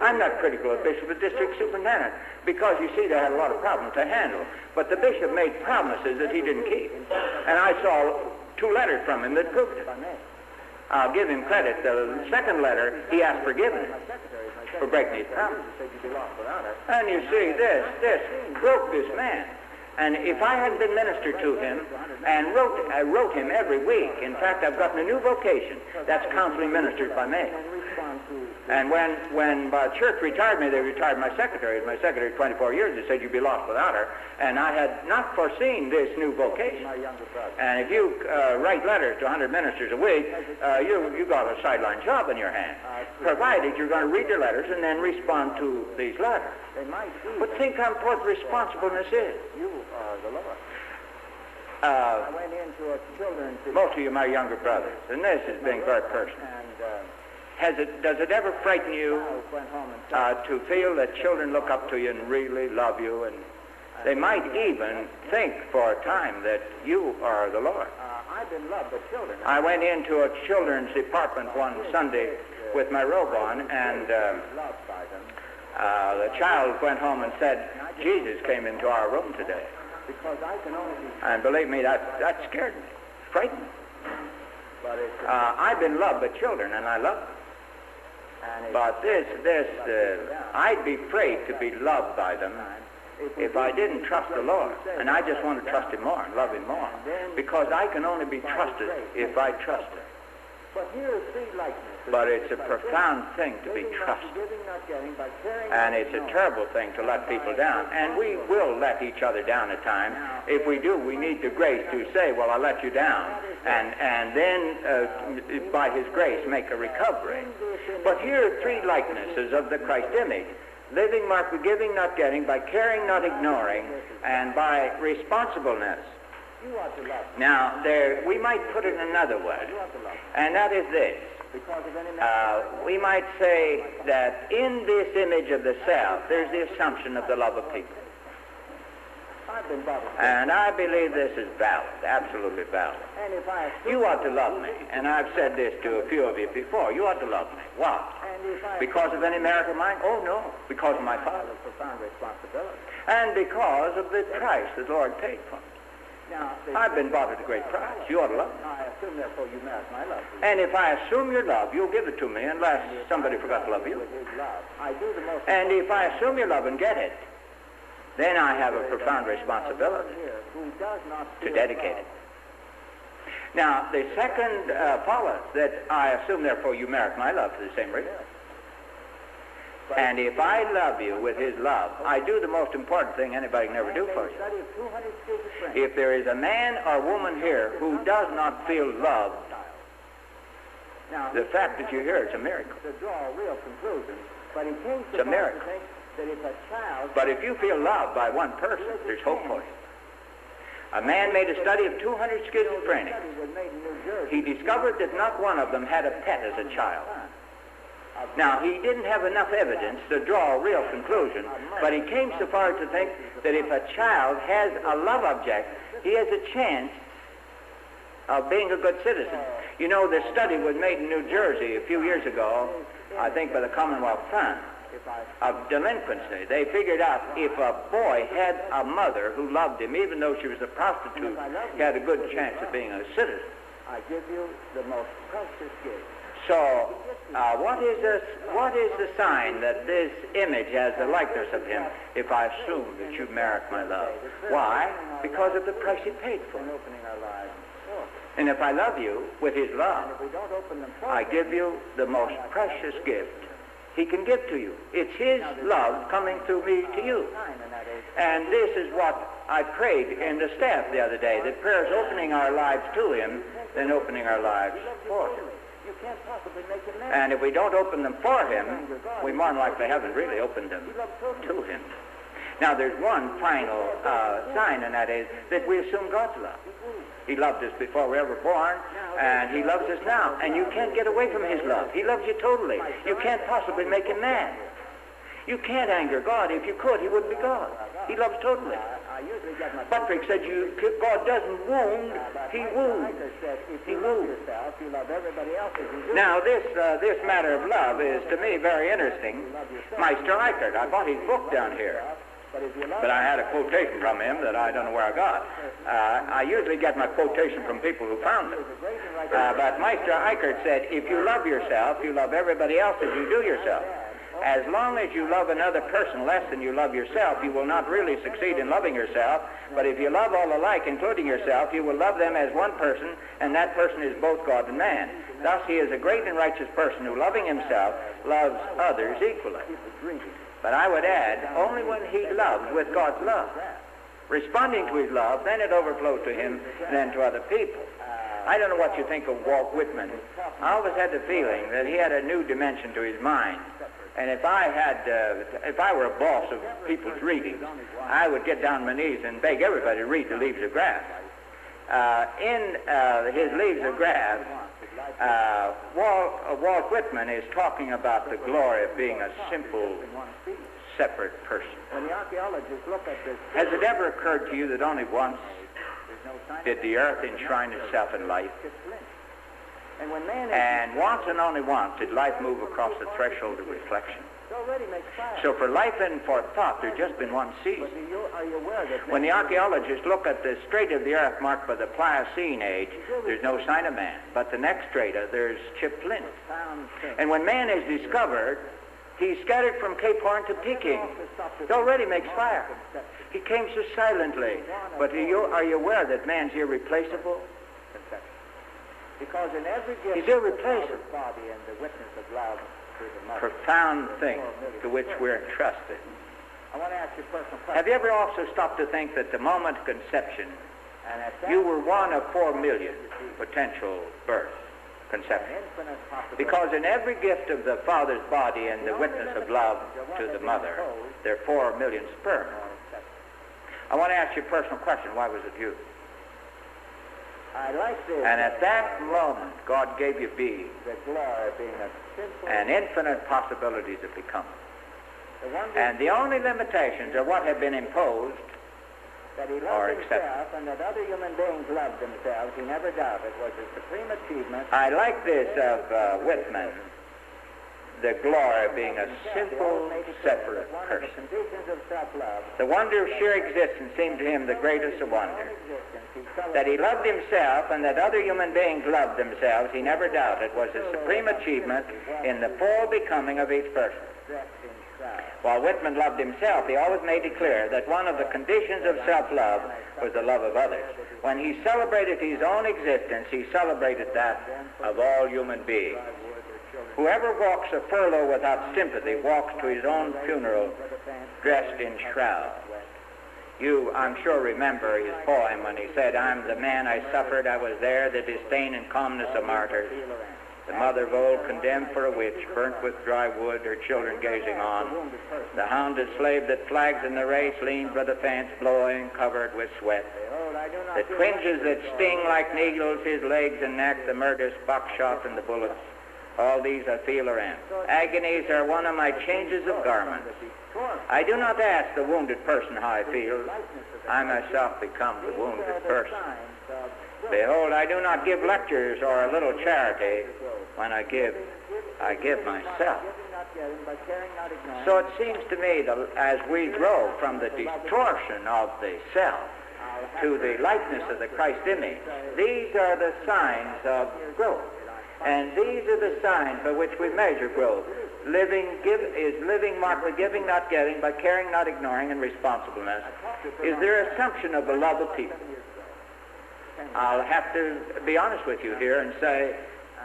I'm not critical of Bishop, the district superintendent, because you see they had a lot of problems to handle. But the bishop made promises that he didn't keep. And I saw 2 letters from him that proved it. I'll give him credit. The second letter, he asked forgiveness for breaking his promise. And you see, this broke this man. And if I hadn't been ministered to him and I wrote him every week, in fact, I've gotten a new vocation. That's counseling ministers by me. And when the church retired me, they retired my secretary. My secretary, 24 years, they said, you'd be lost without her. And I had not foreseen this new vocation. And if you write letters to 100 ministers a week, you got a sideline job in your hand, provided you're going to read their letters and then respond to these letters. But think how important responsiveness is. You are the Lord. I went into a children's... Most of you are my younger brothers, and this is being very personal. Does it ever frighten you to feel that children look up to you and really love you, and they might even think for a time that you are the Lord? I've been loved by children. I went into a children's department one Sunday with my robe on, and the child went home and said, Jesus came into our room today. And believe me, that scared me, frightened me. I've been loved by children, and I love them. But I'd be afraid to be loved by them if I didn't trust the Lord. And I just want to trust Him more and love Him more, because I can only be trusted if I trust Him. But it's a profound thing to be trusted. And it's a terrible thing to let people down. And we will let each other down at times. If we do, we need the grace to say, well, I let you down. And then, by His grace, make a recovery. But here are 3 likenesses of the Christ image. Living marked by giving, not getting, by caring, not ignoring, and by responsibleness. Now, we might put it another way, and that is this. We might say that in this image of the self, there's the assumption of the love of people. And I believe this is valid, absolutely valid. You ought to love me, and I've said this to a few of you before. You ought to love me. Why? Because of any merit of mine? Oh, no. Because of my Father. And because of the price that the Lord paid for me. I've been bought at a great price. You ought to love me. I assume, therefore, you merit my love. And if I assume your love, you'll give it to me unless somebody forgot to love you. And if I assume your love and get it, then I have a profound responsibility to dedicate it. Now, the second follows that I assume, therefore, you merit my love for the same reason. And if I love you with His love, I do the most important thing anybody can ever do for you. If there is a man or woman here who does not feel loved, the fact that you're here is a miracle. It's a miracle. But if you feel loved by one person, there's hope for you. A man made a study of 200 schizophrenics. He discovered that not one of them had a pet as a child. Now, he didn't have enough evidence to draw a real conclusion, but he came so far to think that if a child has a love object, he has a chance of being a good citizen. You know, this study was made in New Jersey a few years ago, I think by the Commonwealth Fund, of delinquency. They figured out if a boy had a mother who loved him, even though she was a prostitute, he had a good chance of being a citizen. I give you the most precious gift. So, what is the sign that this image has the likeness of Him if I assume that you merit my love? Why? Because of the price He paid for it. And if I love you with His love, I give you the most precious gift He can give to you. It's His love coming through me to you. And this is what I prayed in the staff the other day, that prayer is opening our lives to Him, then opening our lives for Him. And if we don't open them for Him, we more than likely haven't really opened them to Him. Now, there's one final sign, and that is that we assume God's love. He loved us before we were ever born, and He loves us now. And you can't get away from His love. He loves you totally. You can't possibly make Him mad. You can't anger God. If you could, He wouldn't be God. He loves totally. I usually get my... Buttrick said God doesn't wound, He woos. If you love yourself, you love everybody else as you do. Now, this matter of love is, to me, very interesting. Meister Eichert, I bought his book down here, but I had a quotation from him that I don't know where I got. I usually get my quotation from people who found it. But Meister Eichert said, if you love yourself, you love everybody else as you do yourself. As long as you love another person less than you love yourself, you will not really succeed in loving yourself. But if you love all alike, including yourself, you will love them as one person, and that person is both God and man. Thus, he is a great and righteous person who, loving himself, loves others equally. But I would add, only when he loves with God's love, responding to his love, then it overflows to him and then to other people. I don't know what you think of Walt Whitman. I always had the feeling that he had a new dimension to his mind. And if I were a boss of people's readings, I would get down on my knees and beg everybody to read The Leaves of Grass. In his Leaves of Grass, Walt Whitman is talking about the glory of being a simple, separate person. When the archaeologists look at this... Has it ever occurred to you that only once did the earth enshrine itself in life? And once and only once did life move across the threshold of reflection. So for life and for thought, there's just been one season. When the archaeologists look at the strata of the earth marked by the Pliocene age, there's no sign of man. But the next strata, there's chip flint. And when man is discovered, he's scattered from Cape Horn to Peking. He already makes fire. He came so silently. But are you aware that man's irreplaceable? Because in every gift he's irreplaceable. Body and the witness of love to the mother. Profound thing to which we're entrusted. I want to ask you a personal question. Have you ever also stopped to think that the moment of conception, you were one of 4 million potential births, conceptions? Because in every gift of the father's body and the witness of love to the mother, there are 4 million sperm. I want to ask you a personal question. Why was it you? I like this. And at that moment, God gave you being and infinite possibilities of becoming. And the only limitations are what have been imposed that he loved himself and that other human beings loved themselves. He never doubted was a supreme achievement. I like this of Whitman, the glory of being a simple, separate person. The wonder of sheer existence seemed to him the greatest of wonders. That he loved himself and that other human beings loved themselves, he never doubted, was a supreme achievement in the full becoming of each person. While Whitman loved himself, he always made it clear that one of the conditions of self-love was the love of others. When he celebrated his own existence, he celebrated that of all human beings. Whoever walks a furlough without sympathy walks to his own funeral dressed in shrouds. You, I'm sure, remember his poem when he said, I'm the man I suffered, I was there, the disdain and calmness of martyrs. The mother of old condemned for a witch, burnt with dry wood, her children gazing on. The hounded slave that flags in the race leans by the fence, blowing, covered with sweat. The twinges that sting like needles, his legs and neck, the murderous buckshot and the bullets. All these I feel are end. Agonies are one of my changes of garments. I do not ask the wounded person how I feel. I myself become the wounded person. Behold, I do not give lectures or a little charity. When I give myself. So it seems to me that as we grow from the distortion of the self to the likeness of the Christ image, these are the signs of growth. And these are the signs by which we measure growth. Living marked by giving, not getting, by caring, not ignoring, and responsibleness is their assumption of the love of people. I'll have to be honest with you here and say,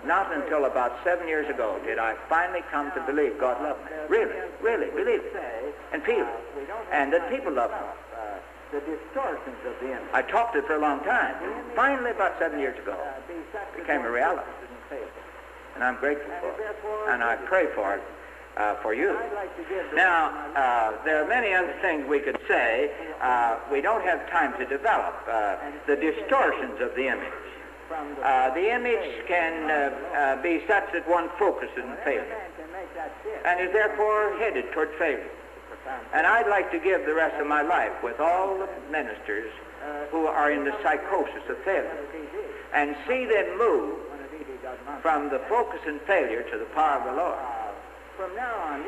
not until about 7 years ago did I finally come to believe God loved me. Really believe it and feel it. And that people love me. The distortions of the image. I talked it for a long time. Finally, about 7 years ago, it became a reality. And I'm grateful for it. And I pray for it for you. Now, there are many other things we could say. We don't have time to develop the distortions of the image. The image can be such that one focuses on failure and is therefore headed toward failure. And I'd like to give the rest of my life with all the ministers who are in the psychosis of failure and see them move from the focus in failure to the power of the Lord.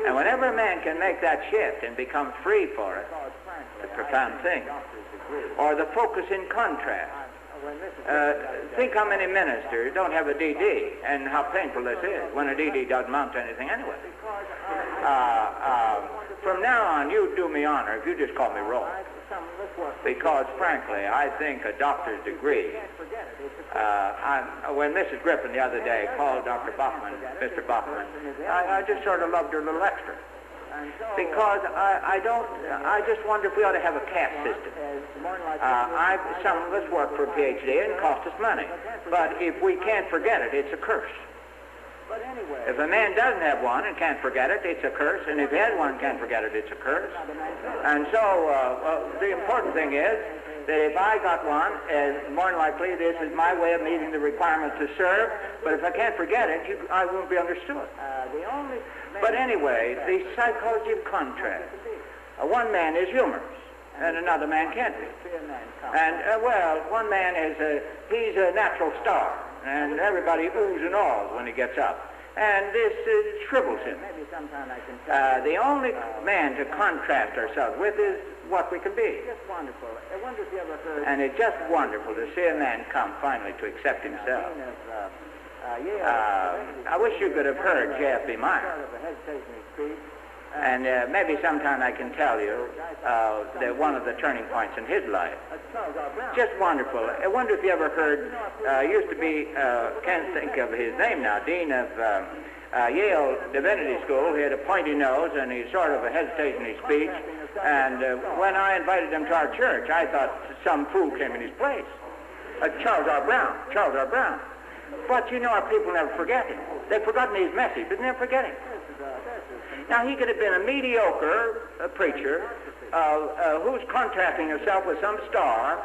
And whenever a man can make that shift and become free for it, a profound thing. Or the focus in contrast. Think how many ministers don't have a DD and how painful this is when a DD doesn't amount to anything anyway. From now on, you do me honor if you just call me Roll. Because, frankly, I think a doctor's degree... when Mrs. Griffin the other day called Dr. Bachman, Mr. Bachman, I just sort of loved her a little extra. Because I just wonder if we ought to have a caste system. Some of us work for a PhD and it costs us money. But if we can't forget it, it's a curse. If a man doesn't have one and can't forget it, it's a curse. And if he has one and can't forget it, it's a curse. And so the important thing is that if I got one, more than likely this is my way of meeting the requirement to serve. But if I can't forget it, I won't be understood. But anyway, the psychology of contrast. One man is humorous, and another man can't be. And, one man he's a natural star, and everybody oohs and ahs when he gets up. And this shrivels him. The only man to contrast ourselves with is what we can be. And it's just wonderful to see a man come finally to accept himself. I wish you could have heard J.F.B. Meyer. And maybe sometime I can tell you one of the turning points in his life. Just wonderful. I wonder if you ever heard, used to be, can't think of his name now, Dean of Yale Divinity School. He had a pointy nose and he sort of hesitated in his speech. And when I invited him to our church, I thought some fool came in his place. Charles R. Brown. But you know, our people never forget him. They've forgotten his message, but never forget him. Now, he could have been a mediocre preacher who's contrasting himself with some star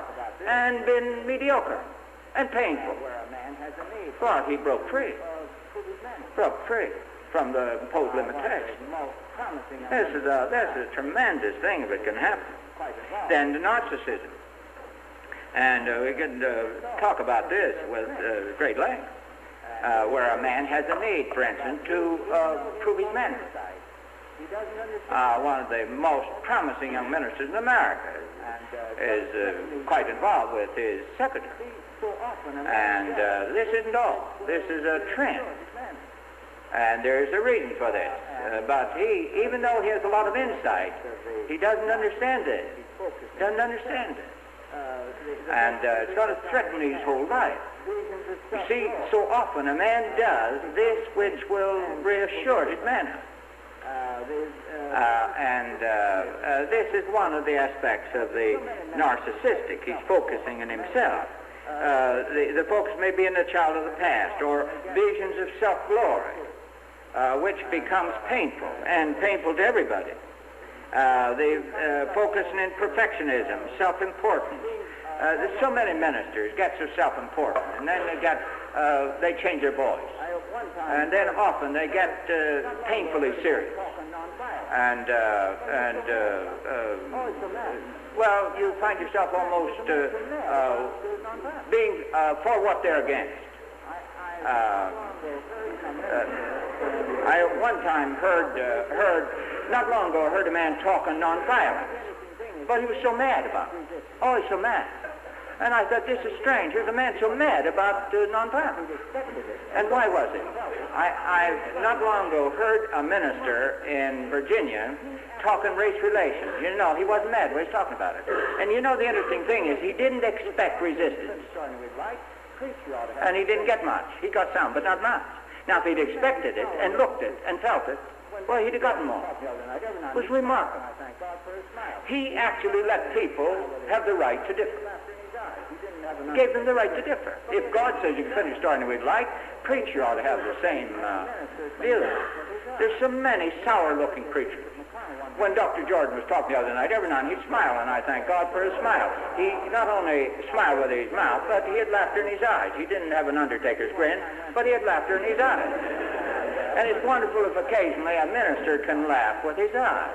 and been mediocre and painful. But he broke free from the imposed limitation. This is a tremendous thing if it can happen. Then the narcissism. And we could talk about this with great length, where a man has a need, for instance, to prove his manhood. One of the most promising young ministers in America is quite involved with his secretary. And this isn't all. This is a trend. And there's a reason for this. But he, even though he has a lot of insight, he doesn't understand this. And it's going to threaten his whole life. You see, so often a man does this which will reassure his manhood. This is one of the aspects of the narcissistic. He's focusing on himself. The focus may be in the child of the past or visions of self-glory, which becomes painful and painful to everybody. The focusing in perfectionism, self-importance. There's so many ministers get so self-important, and then they change their voice. And then often they get painfully serious. Well, you find yourself almost being for what they're against. I one time not long ago, I heard a man talking nonviolence, but he was so mad about it. Oh, he's so mad. And I thought, this is strange. Here's a man so mad about nonviolence. And why was it? I not long ago heard a minister in Virginia talking race relations. You know, he wasn't mad when he was talking about it. And you know, the interesting thing is he didn't expect resistance. And he didn't get much. He got some, but not much. Now, if he'd expected it and looked it and felt it, well, he'd have gotten more. It was remarkable. He actually let people have the right to differ. Gave them the right to differ. If God says you can finish starting with like, preacher ought to have the same feeling. There's so many sour-looking preachers. When Dr. Jordan was talking the other night, every now and then he'd smile, and I thank God for his smile. He not only smiled with his mouth, but he had laughter in his eyes. He didn't have an undertaker's grin, but he had laughter in his eyes. And it's wonderful if occasionally a minister can laugh with his eyes.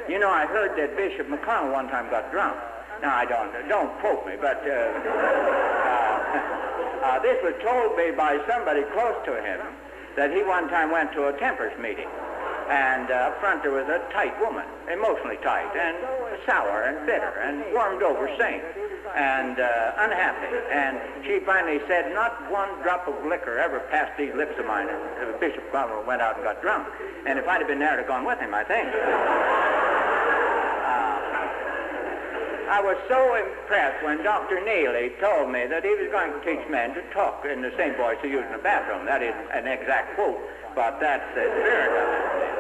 You know, I heard that Bishop McConnell one time got drunk. Now, I don't quote me, but this was told me by somebody close to him, that he one time went to a tempers meeting. And up front there was a tight woman, emotionally tight, and sour and bitter, and warmed over saint, and unhappy. And she finally said, not one drop of liquor ever passed these lips of mine. And Bishop Cromwell went out and got drunk. And if I'd have been there, I'd have gone with him, I think. I was so impressed when Dr. Neely told me that he was going to teach men to talk in the same voice they use in the bathroom. That isn't an exact quote, but that's the spirit of it.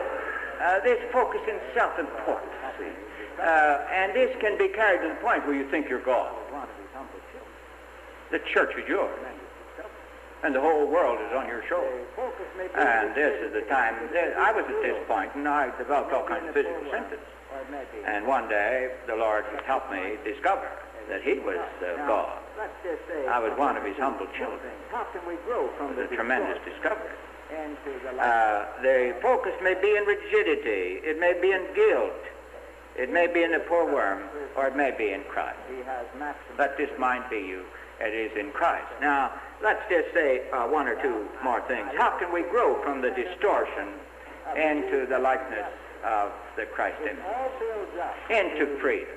This focus in self-importance, and this can be carried to the point where you think you're God. The church is yours, and the whole world is on your shoulders. And this is the time. I was at this point, and I developed all kinds of physical symptoms. And one day, the Lord helped me discover that He was God. I was one of His humble children. It was a tremendous discovery. The focus may be in rigidity, it may be in guilt, it may be in the poor worm, or it may be in Christ. Let this mind be you, it is in Christ. Now, let's just say one or two more things. How can we grow from the distortion into the likeness of the Christ image? Into freedom.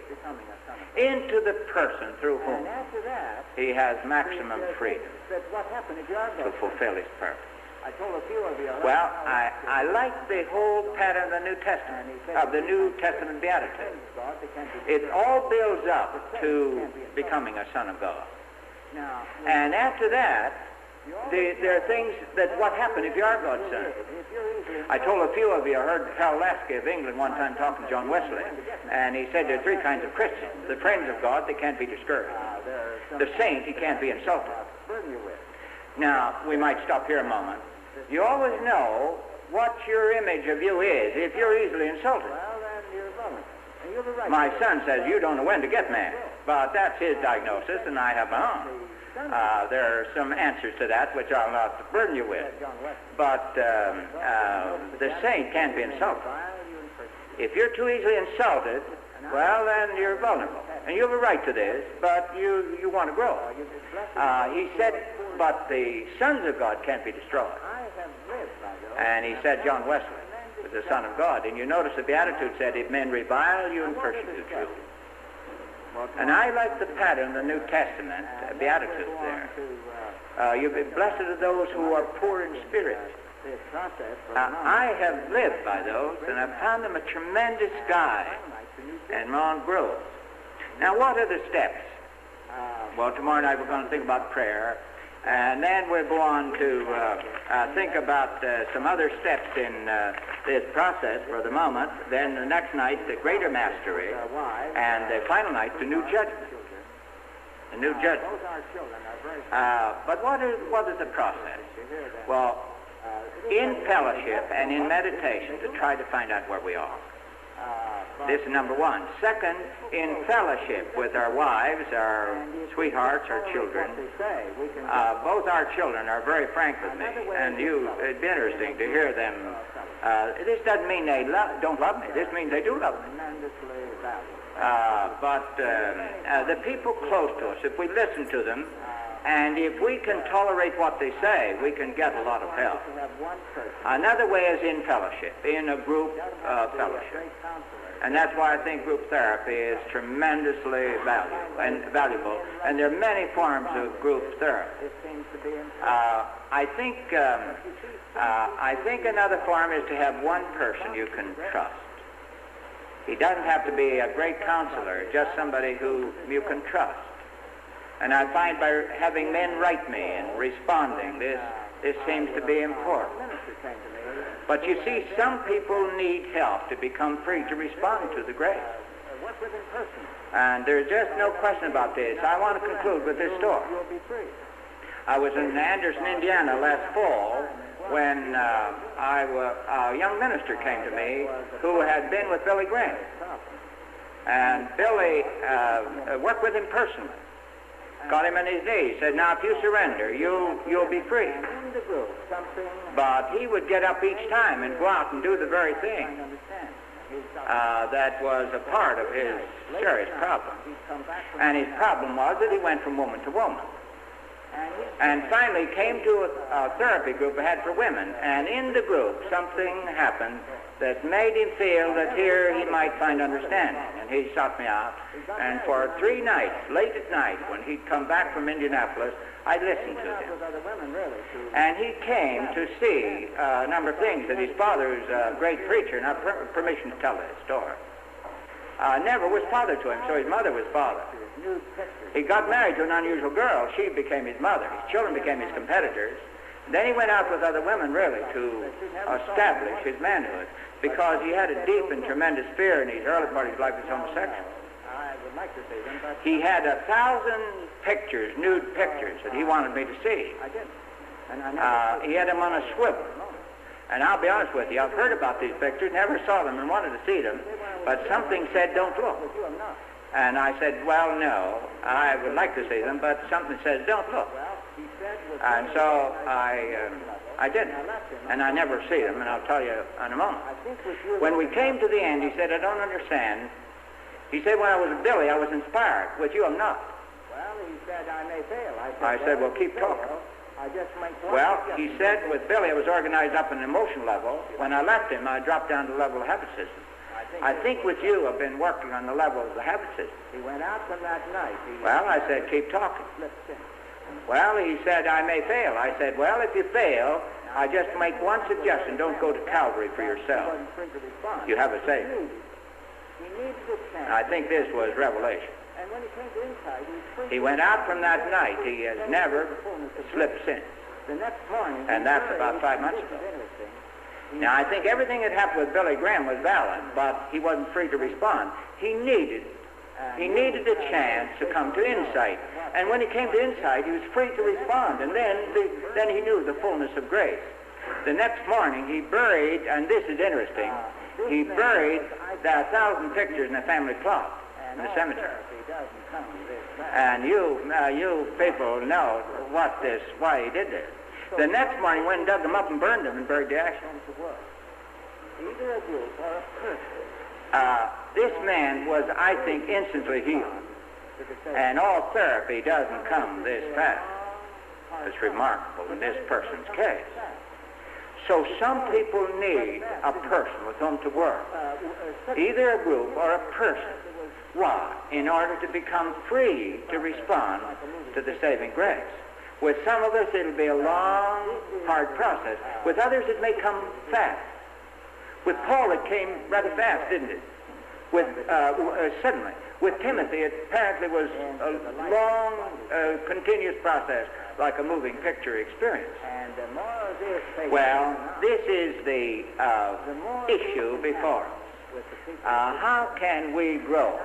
Into the person through whom He has maximum freedom to fulfill His purpose. Well, I like the whole pattern of the New Testament, of the New Testament Beatitudes. It all builds up to becoming a son of God. And after that, there are things that what happen if you are God's son. I told a few of you, I heard Karl Lasky of England one time talking to John Wesley, and he said there are three kinds of Christians. The friends of God, they can't be discouraged. The saint, he can't be insulted. Now, we might stop here a moment. You always know what your image of you is if you're easily insulted. My son says you don't know when to get mad, but that's his diagnosis, and I have my own. There are some answers to that which I'll not burden you with. But the saint can't be insulted. If you're too easily insulted, well, then you're vulnerable. And you have a right to this, but you want to grow. He said, but the sons of God can't be destroyed. And he said John Wesley was the Son of God. And you notice the Beatitude said, if men revile you and persecute you. And I like the pattern of the New Testament Beatitudes there. You'll be blessed are those who are poor in spirit. I have lived by those, and I've found them a tremendous guide and long growth. Now, what are the steps? Well, tomorrow night we're going to think about prayer, and then we'll go on to think about some other steps in this process for the moment. Then the next night, the greater mastery, and the final night, the new judgment. The new judgment. But what is the process? Well, in fellowship and in meditation to try to find out where we are. This is number one. Second, in fellowship with our wives, our sweethearts, our children. Both our children are very frank with me, and it'd be interesting to hear them. This doesn't mean they don't love me. This means they do love me. But the people close to us, if we listen to them, and if we can tolerate what they say, we can get a lot of help. Another way is in fellowship, in a group fellowship. And that's why I think group therapy is tremendously valuable. And there are many forms of group therapy. I think another form is to have one person you can trust. He doesn't have to be a great counselor, just somebody who you can trust. And I find by having men write me and responding, this seems to be important. But you see, some people need help to become free to respond to the grace. And there's just no question about this. I want to conclude with this story. I was in Anderson, Indiana last fall when a young minister came to me who had been with Billy Graham. And Billy worked with him personally. Got him on his knees, said, now if you surrender, you'll be free. But he would get up each time and go out and do the very thing. that was a part of his serious problem. And his problem was that he went from woman to woman. And finally came to a therapy group we had for women. And in the group, something happened that made him feel that here he might find understanding. And he sought me out. And for 3 nights, late at night, when he'd come back from Indianapolis, I listened to him. And he came to see a number of things, that his father is a great preacher, and I have permission to tell that story. Never was father to him, so his mother was father. He got married to an unusual girl. She became his mother. His children became his competitors. Then he went out with other women, really, to establish his manhood, because he had a deep and tremendous fear in his early part of his life as homosexual. He had 1,000 pictures, nude pictures, that he wanted me to see. He had them on a swivel. And I'll be honest with you, I've heard about these pictures, never saw them and wanted to see them, but something said, don't look. And I said, well, no, I would like to see them, but something says, don't look. And so I didn't, and I never see them, and I'll tell you in a moment. When we came to the end, he said, I don't understand. He said, when I was a Billy, I was inspired. With you, I'm not. Well, he said, I may fail. I said, well, keep talking. Well, he said, with Billy, I was organized up on an emotional level. When I left him, I dropped down to the level of habit system. I think with you, I've been working on the level of the habit system. He went out from that night. Well, I said, keep talking. Well, he said, I may fail. I said, well, if you fail, I just make one suggestion. Don't go to Calvary for yourself. You have a Savior. I think this was revelation. And when he came to insight, he went out from that night. He has never slipped since. The next morning, and that's about 5 months ago. Now, I think everything that happened with Billy Graham was valid, but he wasn't free to respond. He needed a chance to come to insight. And when he came to insight, he was free to respond. And then he knew the fullness of grace. The next morning, he buried, and this is interesting, he buried the 1,000 pictures in the family plot in the cemetery. And you people know why he did this. The next morning, went and dug them up and burned them and buried the ashes. Either a group or a person. This man was, I think, instantly healed. And all therapy doesn't come this fast. It's remarkable in this person's case. So some people need a person with whom to work, either a group or a person. Why? In order to become free to respond to the saving grace. With some of us, it'll be a long, hard process. With others, it may come fast. With Paul, it came rather fast, didn't it? Suddenly. With Timothy, it apparently was a long, continuous process, like a moving picture experience. Well, this is the issue before us. How can we grow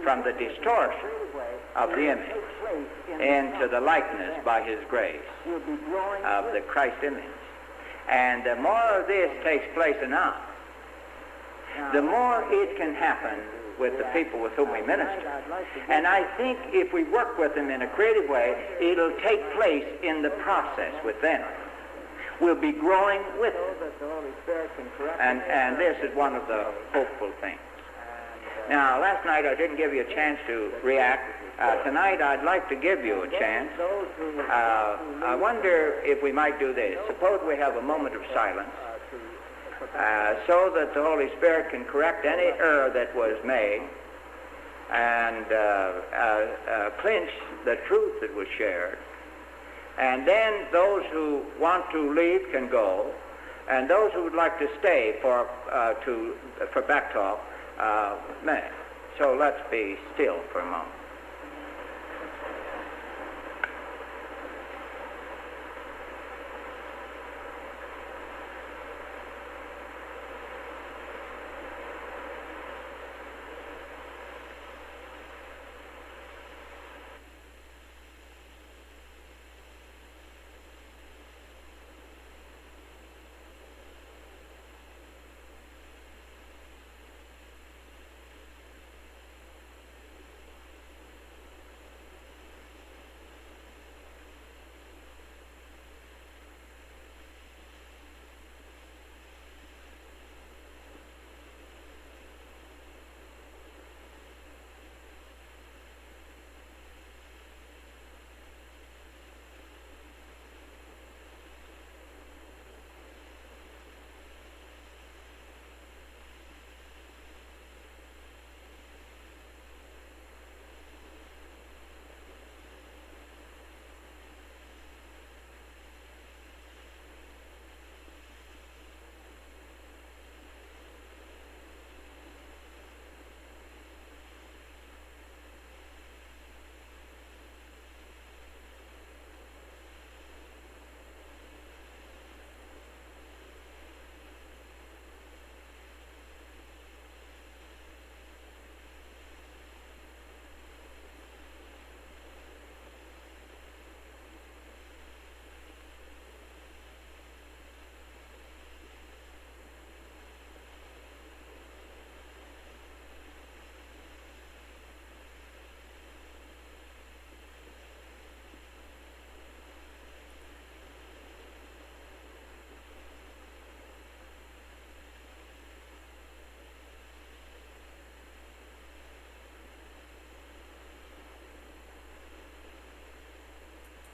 from the distortion of the image into the likeness by His grace of the Christ image? And the more of this takes place in us, the more it can happen with the people with whom we minister. And I think if we work with them in a creative way, it'll take place in the process with them. We'll be growing with them. And this is one of the hopeful things. Now, last night I didn't give you a chance to react. Tonight I'd like to give you a chance. I wonder if we might do this. Suppose we have a moment of silence so that the Holy Spirit can correct any error that was made and clinch the truth that was shared. And then those who want to leave can go, and those who would like to stay for back talk may. So let's be still for a moment.